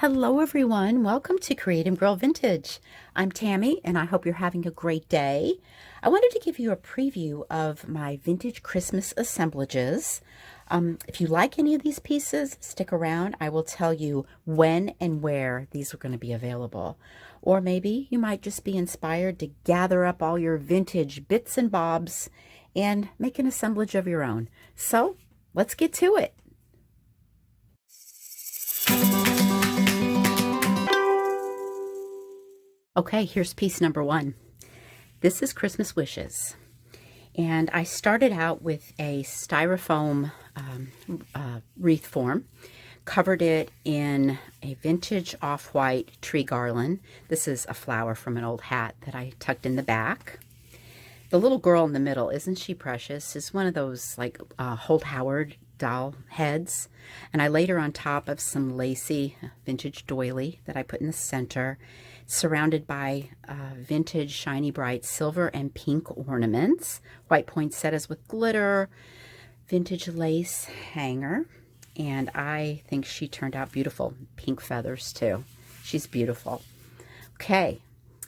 Hello everyone, welcome to Create and Grow Vintage. I'm Tammy and I hope you're having a great day. I wanted to give you a preview of my vintage Christmas assemblages. If you like any of these pieces, stick around. I will tell you when and where these are going to be available. Or maybe you might just be inspired to gather up all your vintage bits and bobs and make an assemblage of your own. So let's get to it. Okay, here's piece number one. This is Christmas Wishes. And I started out with a styrofoam wreath form, covered it in a vintage off-white tree garland. This is a flower from an old hat that I tucked in the back. The little girl in the middle, isn't she precious? Is one of those like Holt Howard doll heads. And I laid her on top of some lacy vintage doily that I put in the center, surrounded by vintage shiny bright silver and pink ornaments, white poinsettias with glitter, vintage lace hanger, and I think she turned out beautiful. Pink feathers too. She's beautiful. Okay.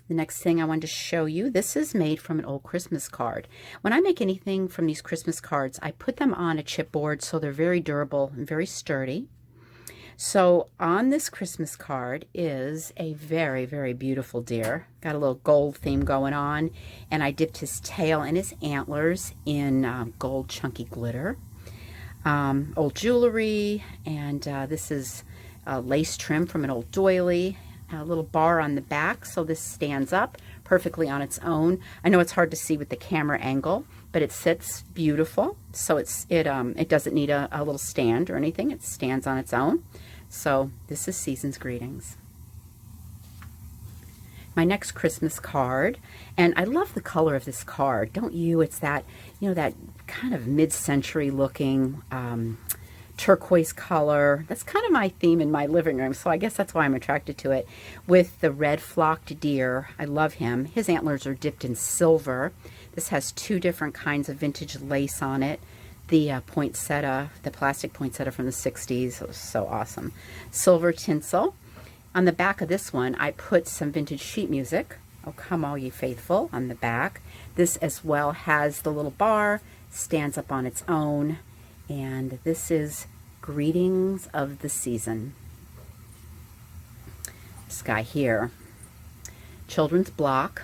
The next thing I wanted to show you, this is made from an old Christmas card. When I make anything from these Christmas cards, I put them on a chipboard so they're very durable and very sturdy. So on this Christmas card is a very, very beautiful deer. Got a little gold theme going on, and I dipped his tail and his antlers in gold chunky glitter. Old jewelry, and this is lace trim from an old doily. A little bar on the back, so this stands up perfectly on its own. I know it's hard to see with the camera angle, but it sits beautiful. So it doesn't need a little stand or anything. It stands on its own. So this is Season's Greetings. My next Christmas card, and I love the color of this card, don't you? It's that, that kind of mid-century looking turquoise color. That's kind of my theme in my living room, so I guess that's why I'm attracted to it. With the red flocked deer, I love him. His antlers are dipped in silver. This has two different kinds of vintage lace on it. The poinsettia, the plastic poinsettia from the 60s, it was so awesome. Silver tinsel. On the back of this one, I put some vintage sheet music. Oh, Come All Ye Faithful on the back. This as well has the little bar, stands up on its own. And this is Greetings of the Season. This guy here, children's block.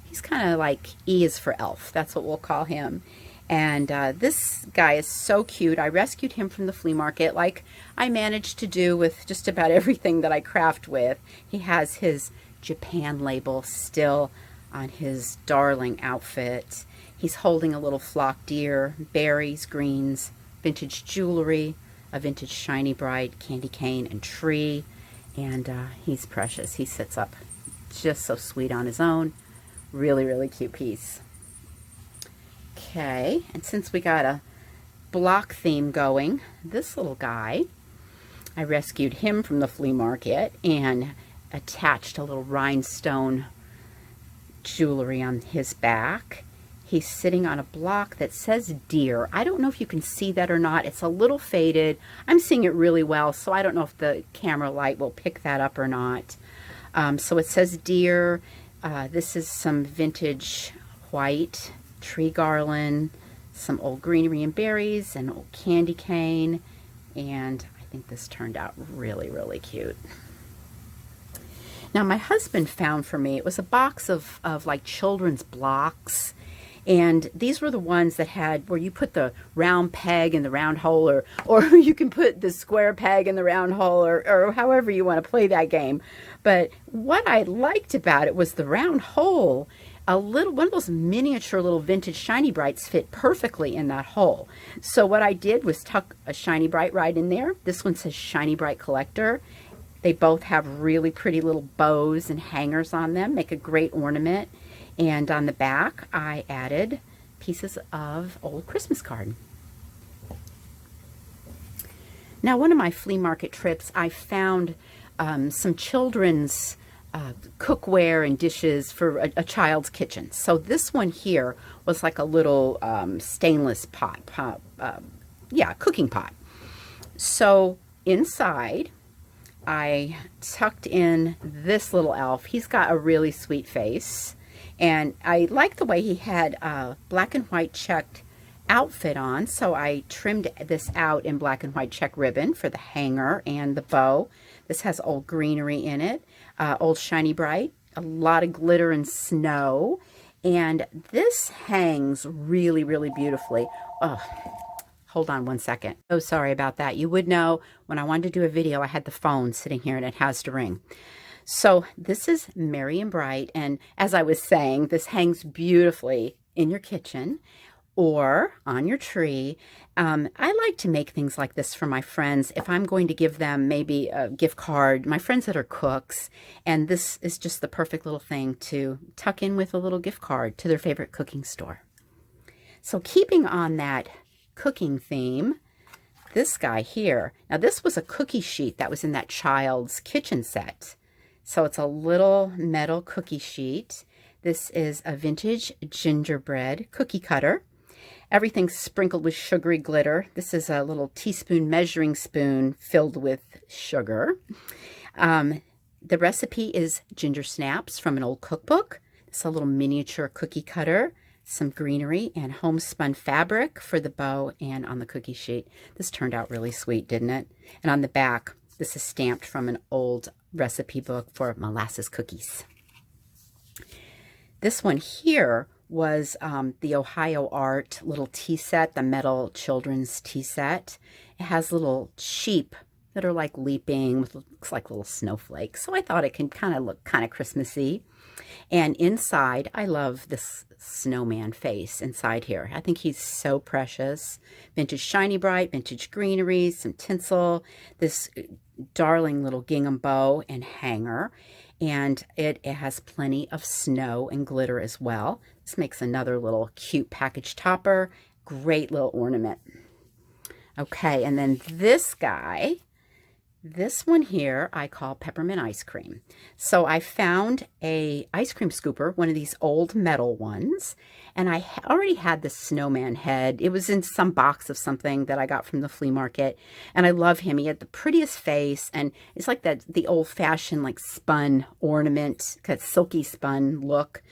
He's kind of like E is for elf. That's what we'll call him. And this guy is so cute. I rescued him from the flea market like I managed to do with just about everything that I craft with. He has his Japan label still on his darling outfit. He's holding a little flock deer, berries, greens, vintage jewelry, a vintage shiny bright candy cane and tree, and he's precious. He sits up just so sweet on his own. Really, really cute piece. Okay, and since we got a block theme going, this little guy, I rescued him from the flea market and attached a little rhinestone jewelry on his back. He's sitting on a block that says deer. I don't know if you can see that or not. It's a little faded. I'm seeing it really well, so I don't know if the camera light will pick that up or not. So it says deer. This is some vintage white tree garland, some old greenery and berries, an old candy cane, and I think this turned out really, really cute. Now my husband found for me, it was a box of like children's blocks. And these were the ones that had where you put the round peg in the round hole, or you can put the square peg in the round hole, or however you want to play that game. But what I liked about it was the round hole, one of those miniature little vintage shiny brights fit perfectly in that hole. So what I did was tuck a shiny bright right in there. This one says Shiny Bright Collector. They both have really pretty little bows and hangers on them, make a great ornament. And on the back, I added pieces of old Christmas card. Now, one of my flea market trips, I found some children's cookware and dishes for a child's kitchen. So this one here was like a little stainless cooking pot. So inside, I tucked in this little elf. He's got a really sweet face, and I like the way he had a black and white checked outfit on, so I trimmed this out in black and white check ribbon for the hanger and the bow. This has old greenery in it, old shiny bright, a lot of glitter and snow, and this hangs really, really beautifully. Oh, hold on one second. Oh, sorry about that. You would know when I wanted to do a video, I had the phone sitting here and it has to ring. So this is merry and bright, and as I was saying, this hangs beautifully in your kitchen or on your tree. I like to make things like this for my friends if I'm going to give them maybe a gift card, my friends that are cooks, and this is just the perfect little thing to tuck in with a little gift card to their favorite cooking store. So keeping on that cooking theme, this guy here, now this was a cookie sheet that was in that child's kitchen set. So it's a little metal cookie sheet. This is a vintage gingerbread cookie cutter. Everything's sprinkled with sugary glitter. This is a little teaspoon measuring spoon filled with sugar. The recipe is ginger snaps from an old cookbook. It's a little miniature cookie cutter, some greenery, and homespun fabric for the bow and on the cookie sheet. This turned out really sweet, didn't it? And on the back, this is stamped from an old recipe book for molasses cookies. This one here was the Ohio Art little tea set, the metal children's tea set. It has little sheep that are like leaping with looks like little snowflakes. So I thought it can kind of look kind of Christmassy. And inside, I love this snowman face inside here. I think he's so precious. Vintage shiny bright, vintage greenery, some tinsel, this darling little gingham bow and hanger. And it has plenty of snow and glitter as well. This makes another little cute package topper. Great little ornament. Okay, and then this guy, this one here, I call peppermint ice cream. So I found a ice cream scooper, one of these old metal ones, and I already had the snowman head. It was in some box of something that I got from the flea market, and I love him. He had the prettiest face, and it's like the old-fashioned like spun ornament, that silky spun look.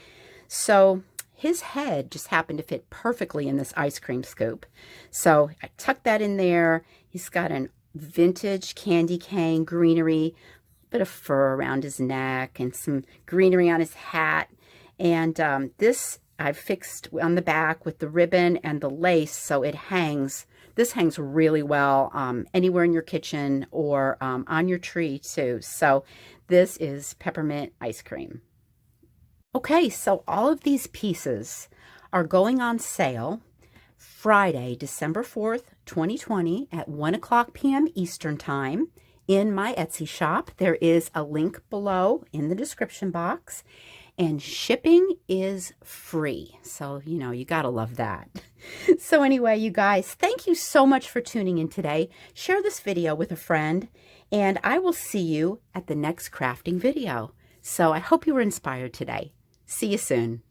So his head just happened to fit perfectly in this ice cream scoop. So I tucked that in there. He's got an vintage candy cane greenery, a bit of fur around his neck and some greenery on his hat. And this I've fixed on the back with the ribbon and the lace, so it hangs. This hangs really well anywhere in your kitchen or on your tree too. So this is peppermint ice cream. Okay, so all of these pieces are going on sale Friday, December 4th, 2020 at 1:00 p.m. Eastern Time in my Etsy shop. There is a link below in the description box, and shipping is free. So, you know, you gotta love that. So anyway, you guys, thank you so much for tuning in today. Share this video with a friend, and I will see you at the next crafting video. So I hope you were inspired today. See you soon.